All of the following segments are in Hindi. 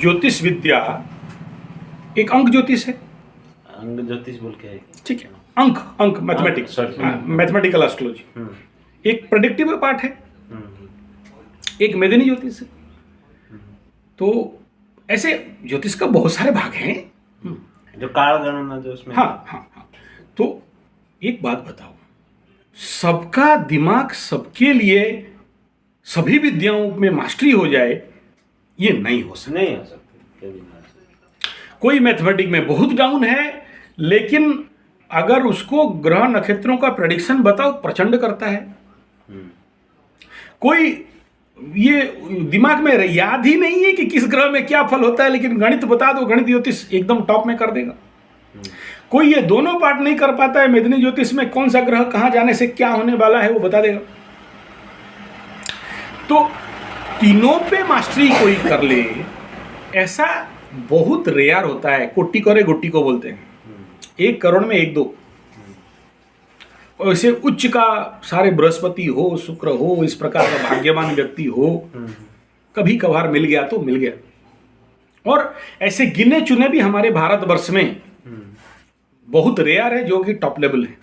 ज्योतिष विद्या एक अंक ज्योतिष है। अंग ज्योतिष बोल के है। ठीक है, अंक अंक मैथमेटिक्स, मैथमेटिकल एस्ट्रोलॉजी एक प्रेडिक्टिव पार्ट है, एक मेदिनी ज्योतिष है। तो ऐसे ज्योतिष का बहुत सारे भाग हैं जो काल गणना जो उसमें। हाँ। तो एक बात बताओ, सबका दिमाग सबके लिए सभी विद्याओं में मास्टरी हो जाए, ये नहीं हो सकता। नहीं हो सकती, कभी नहीं हो सकती। कोई मैथमेटिक्स में बहुत डाउन है, लेकिन अगर उसको ग्रह नक्षत्रों का प्रेडिक्शन बताओ प्रचंड करता है। कोई ये दिमाग में याद ही नहीं है कि किस ग्रह में क्या फल होता है, लेकिन गणित बता दो, गणित ज्योतिष एकदम टॉप में कर देगा। कोई ये दोनों पार्ट नहीं कर पाता है, मेदिनी ज्योतिष में कौन सा ग्रह कहां जाने से क्या होने वाला है वो बता देगा। तो तीनों पे मास्टरी कोई कर ले, ऐसा बहुत रेयर होता है। कोटि करे गोटी को बोलते हैं, 1 करोड़ में 1-2। वैसे उच्च का सारे बृहस्पति हो, शुक्र हो, इस प्रकार का भाग्यवान व्यक्ति हो, कभी कभार मिल गया तो मिल गया। और ऐसे गिने चुने भी हमारे भारतवर्ष में बहुत रेयर है जो कि टॉप लेवल है।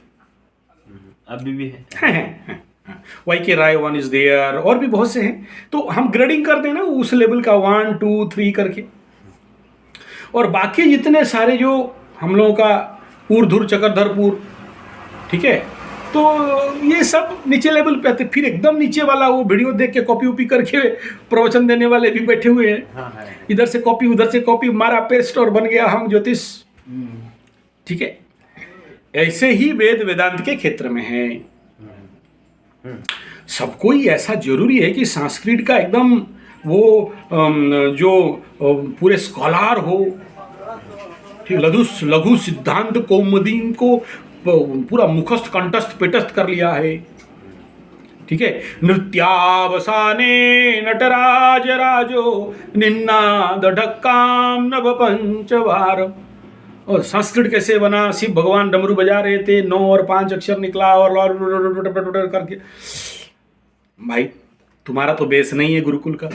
अभी भी है। YK राय 1 इज देयर, और भी बहुत से हैं। तो हम ग्रेडिंग कर देना उस लेवल का 1, 2, 3 करके, और बाकी जितने सारे जो हम लोगों का ऊर्ध्वर चक्रधरपुर, ठीक है, तो ये सब नीचे लेवल पे आते। फिर एकदम नीचे वाला वो वीडियो देख के कॉपी उपी करके प्रवचन देने वाले भी बैठे हुए हैं। इधर से कॉपी उधर से कॉपी, मारा पेस्ट और बन गया हम ज्योतिष। ठीक है, ऐसे ही वेद वेदांत के क्षेत्र में है। सबको ही ऐसा जरूरी है कि संस्कृत का एकदम वो जो पूरे स्कॉलर हो, ठीक, लघु सिद्धांत कौमुदीन को पूरा मुखस्थ कंठस्थ पेटस्थ कर लिया है। ठीक है, नृत्यावसाने नटराज राजो निन्नाद ढक्काम नभ पंचवार। और संस्कृत कैसे बना? शिव भगवान डमरू बजा रहे थे, 9 और 5 अक्षर निकला और करके। भाई तुम्हारा तो बेस नहीं है गुरुकुल का,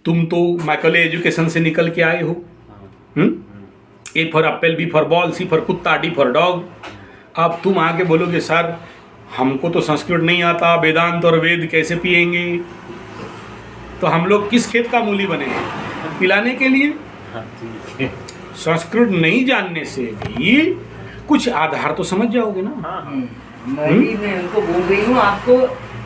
तुम तो मैकले एजुकेशन से निकल के आए हो। A for Apple, B for ball, C for कुत्ता, D फॉर डॉग। अब तुम आके बोलोगे सर हमको तो संस्कृत नहीं आता, वेदांत और वेद कैसे पिएंगे? तो हम लोग किस खेत का मूली बने हैं? पिलाने के लिए। संस्कृत नहीं जानने से भी कुछ आधार तो समझ जाओगे ना। मैं उनको बोल रही हूँ, आपको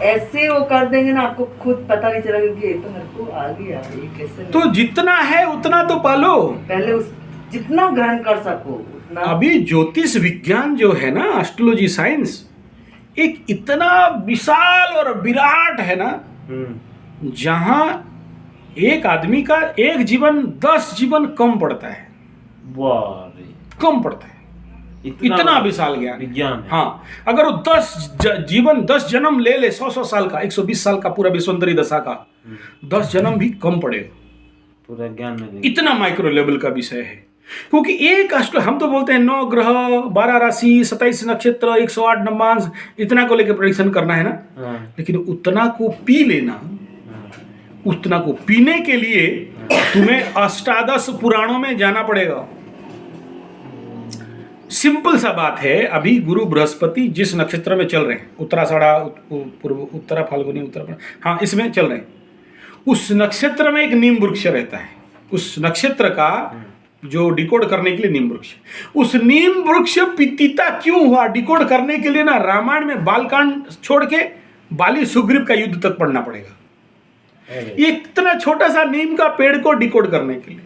ऐसे वो कर देंगे ना, आपको खुद पता नहीं चलेगा कि ये तो मेरे को आ गया, ये कैसे। तो जितना है उतना तो पालो, पहले उस जितना ग्रहण कर सको उतना। अभी ज्योतिष विज्ञान जो है ना, एस्ट्रोलॉजी साइंस, एक इतना विशाल और विराट है ना, जहां एक आदमी का एक जीवन 10 जीवन कम पड़ता है। कम पड़ता है, इतना विशाल ज्ञान है। हाँ, अगर वो 10 जन्म ले ले, 100 साल का, 120 साल का पूरा विश्वंतरी दशा का, 10 जन्म भी कम पड़ेगा पूरा ज्ञान में। इतना माइक्रो लेवल का विषय है। क्योंकि एक हम तो बोलते हैं 9 ग्रह, 12 राशि, 27 नक्षत्र, 108 नंबर, इतना को लेकर प्रेडिक्शन करना है ना। लेकिन उतना को पी लेना, उतना को पीने के लिए तुम्हें अष्टादश पुराणों में जाना पड़ेगा। सिंपल सा बात है, अभी गुरु बृहस्पति जिस नक्षत्र में चल रहे हैं, उत्तराषाढ़ा, उत्तरा फाल्गुनी, उत्तरा, हाँ, इसमें चल रहे हैं, उस नक्षत्र में एक नीम वृक्ष रहता है। उस नक्षत्र का जो डिकोड करने के लिए नीम वृक्ष, उस नीम वृक्ष पितिता क्यों हुआ डिकोड करने के लिए ना, रामायण में बालकांड छोड़ के बाली सुग्रीव का युद्ध तक पढ़ना पड़ेगा। ये इतना छोटा सा नीम का पेड़ को डिकोड करने के लिए।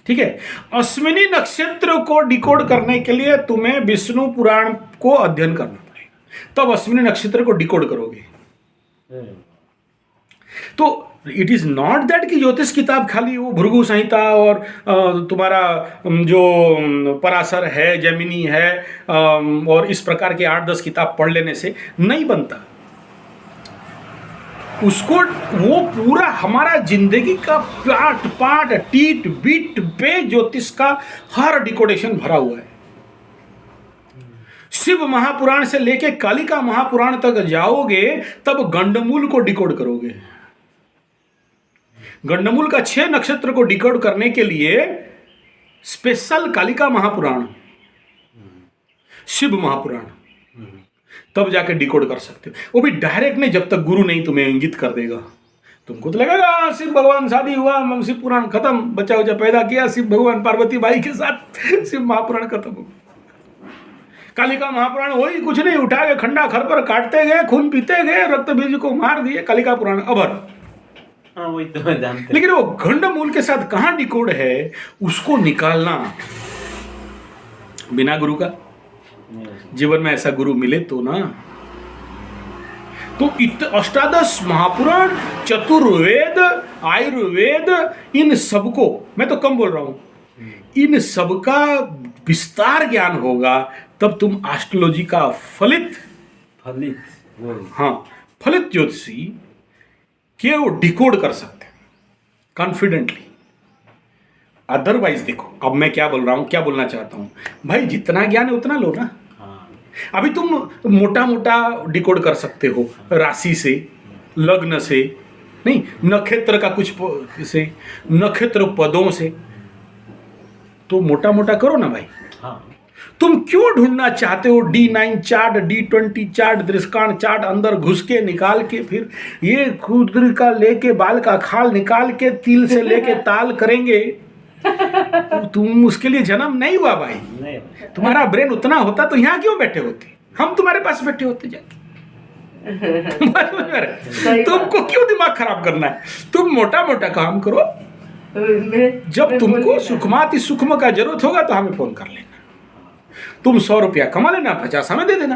ठीक है, अश्विनी नक्षत्र को डिकोड करने के लिए तुम्हें विष्णु पुराण को अध्ययन करना पड़ेगा, तब अश्विनी नक्षत्र को डिकोड करोगे। तो इट इज नॉट दैट कि ज्योतिष किताब खाली वो भृगु संहिता और तुम्हारा जो पराशर है, जैमिनी है, और इस प्रकार के 8-10 किताब पढ़ लेने से नहीं बनता। उसको वो पूरा हमारा जिंदगी का पार्ट पार्ट टीट बीट पे ज्योतिष का हर डिकोडेशन भरा हुआ है। शिव महापुराण से लेके कालिका महापुराण तक जाओगे तब गंडमूल को डिकोड करोगे। गंडमूल का 6 नक्षत्र को डिकोड करने के लिए स्पेशल कालिका महापुराण, शिव महापुराण, तब जाके डिकोड कर सकते हो। वो भी डायरेक्ट नहीं, जब तक गुरु नहीं तुम्हें इंगित कर देगा। तुमको तो लगेगा शिव भगवान शादी हुआ, शिव पुराण खत्म, बच्चा उच्चा पैदा किया, शिव भगवान पार्वती बाई के साथ शिव महापुराण खत्म हो। कालिका महापुराण वही कुछ नहीं, उठा के खंडा खर पर काटते गए, खून पीते गए, रक्त बीज को मार दिए, कालिका पुराण अबर। हाँ वही तो मैं जानते। लेकिन वो गंडमूल के साथ कहाँ डिकोड है, उसको निकालना बिना गुरु का। जीवन में ऐसा गुरु मिले तो ना। तो अष्टादश महापुराण, चतुर्वेद, आयुर्वेद, इन सबको, मैं तो कम बोल रहा हूं, इन सबका विस्तार ज्ञान होगा तब तुम एस्ट्रोलॉजी का फलित ज्योतिषी के वो डिकोड कर सकते हैं कॉन्फिडेंटली। अदरवाइज देखो, अब मैं क्या बोल रहा हूं, क्या बोलना चाहता हूं भाई, जितना ज्ञान है उतना लो ना। अभी तुम मोटा मोटा डिकोड कर सकते हो राशि से, लग्न से, नहीं नक्षत्र का कुछ से, नक्षत्र पदों से, तो मोटा मोटा करो ना भाई। तुम क्यों ढूंढना चाहते हो D9 chart, D20 chart, दृष्कांत chart, अंदर घुस के निकाल के, फिर ये खुदर का लेके बाल का खाल निकाल के तिल से लेके ताल करेंगे। तुम उसके लिए जन्म नहीं हुआ भाई। तुम्हारा ब्रेन उतना होता तो यहाँ क्यों बैठे होते, हम तुम्हारे पास बैठे होते जाके। तुमको क्यों दिमाग खराब करना है, तुम मोटा मोटा काम करो। जब तुमको सुखमाति सुखम का जरूरत होगा तो हमें फोन कर लेना। तुम 100 रुपया कमा लेना, 50 हमें दे देना।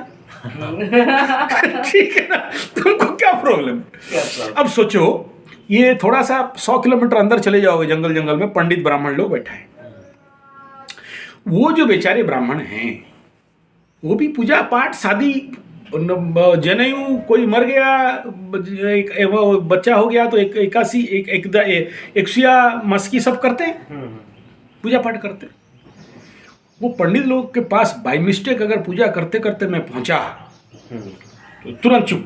ठीक है ना, तुमको क्या प्रॉब्लम है। अब सोचो, ये थोड़ा सा 100 किलोमीटर अंदर चले जाओगे, जंगल जंगल में पंडित ब्राह्मण लोग बैठा है। वो जो बेचारे ब्राह्मण हैं वो भी पूजा पाठ, शादी, जनेऊ, कोई मर गया, वो बच्चा हो गया तो 100 मस्की सब करते हैं, पूजा पाठ करते हैं। वो पंडित लोग के पास बाय मिस्टेक अगर पूजा करते करते मैं पहुंचा तो तुरंत चुप।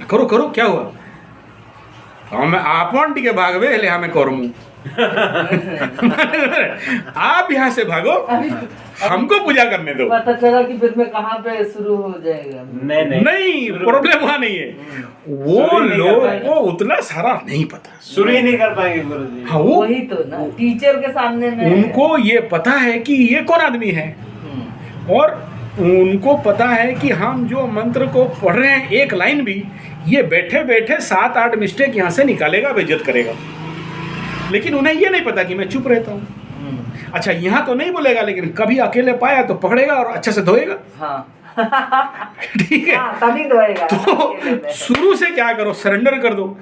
करो करो, क्या हुआ, हमें आपन टिके भागवे हेले हमें करमू। आप यहाँ से भागो, हमको पूजा करने दो। पता चला कि फिर में कहाँ पे शुरू हो जाएगा। नहीं प्रॉब्लम वहाँ नहीं है, वो लोग को उतना सारा नहीं पता, शुरू ही नहीं कर पाएंगे गुरुजी। हाँ, वो वही तो ना, टीचर के सामने में उनको ये पता है कि ये कौन आदमी है, और उनको पता है कि हम जो मंत्र को पढ़ रहे हैं एक लाइन भी, ये बैठे बैठे 7-8 मिस्टेक यहाँ से निकालेगा, बेइज्जत करेगा। लेकिन उन्हें ये नहीं पता कि मैं चुप रहता हूँ। अच्छा, यहाँ तो नहीं बोलेगा, लेकिन कभी अकेले पाया तो पकड़ेगा और अच्छे से धोएगा। हाँ। ठीक है, तभी धोएगा। तो शुरू से क्या करो, सरेंडर कर दो।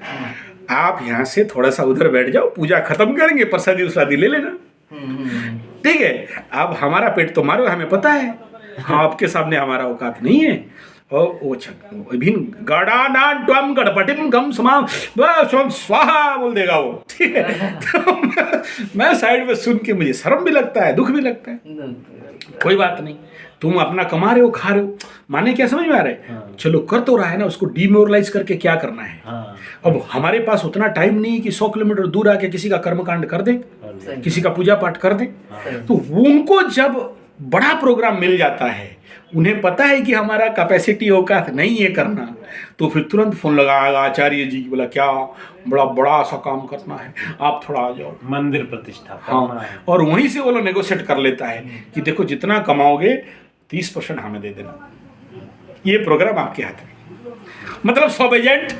आप यहाँ से थोड़ा सा उधर बैठ जाओ, पूजा खत्म करेंगे, प्रसादी उसादी ले लेना। ठीक है, अब हमारा पेट तो मारो, हमें पता है, हाँ आपके सामने हमारा औकात नहीं है। और वो गड़ानान त्वम गणपतिम गम समाम स्वम स्वाहा बोल देगा वो। ठीक है, तो मैं साइड में सुन के मुझे शर्म भी लगता है, दुख भी लगता है। कोई बात नहीं, तुम अपना कमा रहे हो, खा रहे हो, माने क्या समझ में आ रहा है। चलो कर तो रहा है ना, उसको डिमोरलाइज करके क्या करना है। अब हमारे पास उतना टाइम नहीं कि 100 किलोमीटर दूर आके किसी का कर्मकांड कर दे, किसी का पूजा पाठ कर दे। तो उनको जब बड़ा प्रोग्राम मिल जाता है, उन्हें पता है कि हमारा कैपेसिटी औकात नहीं है करना, तो फिर तुरंत फोन लगाएगा आचार्य जी, बोला क्या बड़ा सा काम करना है, आप थोड़ा आ जाओ, मंदिर प्रतिष्ठा। हाँ, और वहीं से वो लोग नेगोशिएट कर लेता है कि देखो जितना कमाओगे 30% हमें दे देना, ये प्रोग्राम आपके हाथ में। मतलब सब एजेंट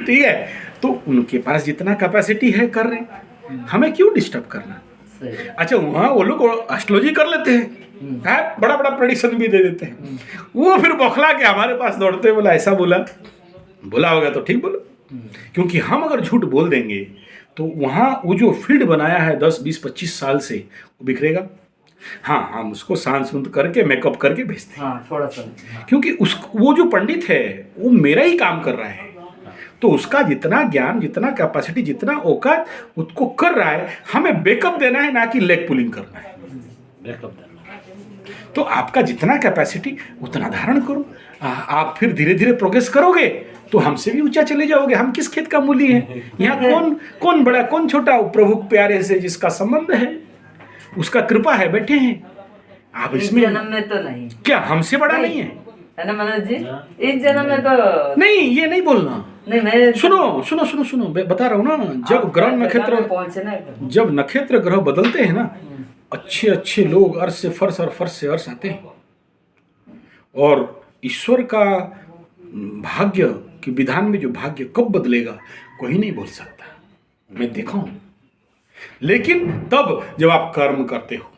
ठीक है, तो उनके पास जितना कैपेसिटी है कर रहे हैं, हमें क्यों डिस्टर्ब करना। अच्छा, वहाँ वो लोग एस्ट्रोलॉजी कर लेते हैं, बड़ा बड़ा प्रेडिक्शन भी दे देते हैं। वो फिर बौखला के हमारे पास दौड़ते, बोला ऐसा बोला होगा तो ठीक बोलो, क्योंकि हम अगर झूठ बोल देंगे तो वहाँ वो जो फील्ड बनाया है 10, 20, 25 साल से, वो बिखरेगा। हाँ, हम उसको सांस करके मेकअप करके भेजते हैं। हाँ, थोड़ा सा, क्योंकि वो जो पंडित है वो मेरा ही काम कर रहा है, तो उसका जितना ज्ञान, जितना कैपेसिटी, जितना औकात उसको कर रहा है, हमें बैकअप देना है, ना कि लेग पुलिंग करना है। बैकअप देना। तो आपका जितना कैपेसिटी उतना धारण करो। आप फिर धीरे धीरे प्रोग्रेस करोगे तो हमसे भी ऊंचा चले जाओगे। हम किस खेत का मूली है? यहाँ कौन कौन बड़ा कौन छोटा? प्रभु प्यारे से जिसका संबंध है, उसका कृपा है, बैठे हैं आप इस इसमें। जन्म में तो नहीं क्या हमसे बड़ा नहीं है? है ना मनोज जी? इस जन्म में तो नहीं, ये नहीं बोलना। नहीं। मैं सुनो सुनो सुनो सुनो, मैं बता रहा हूँ ना, जब ग्रह नक्षत्र, पहुंचना है। जब नक्षत्र ग्रह बदलते हैं ना, अच्छे अच्छे लोग अर्श से फर्श और फर्श से अर्श आते हैं। और ईश्वर का भाग्य के विधान में जो भाग्य कब बदलेगा कोई नहीं बोल सकता, मैं देखा हूं। लेकिन तब जब आप कर्म करते हो,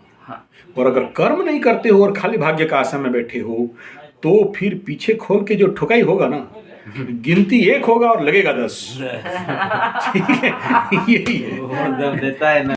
और अगर कर्म नहीं करते हो और खाली भाग्य का आशा में बैठे हो, तो फिर पीछे खोल के जो ठुकाई होगा ना, गिनती 1 होगा और लगेगा 10। ठीक है, यही है। वो जब देता है ना